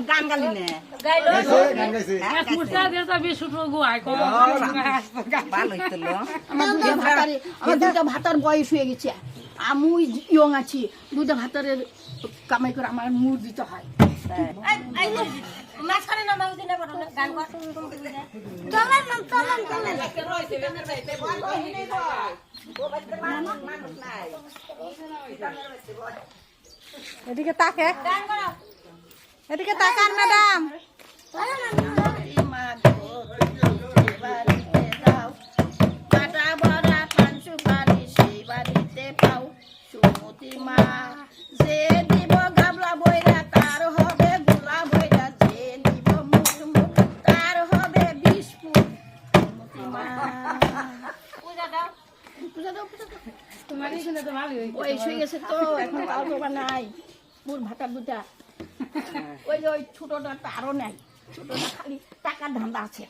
গান গালি নে আমার দুটা ভাতার বয়স হয়ে গেছে, আমি ইয়ং আছি, দুটা ভাতারের কামাই করে আমার মুড় দিতে হয়। এদিকে তাকে, এদিকে তাকান ম্যাডাম। নাই মোর ভাতার দুটা, ওই ছোটটা আরো নাই, ছোটটা খালি টাকার ধান্দা আছে।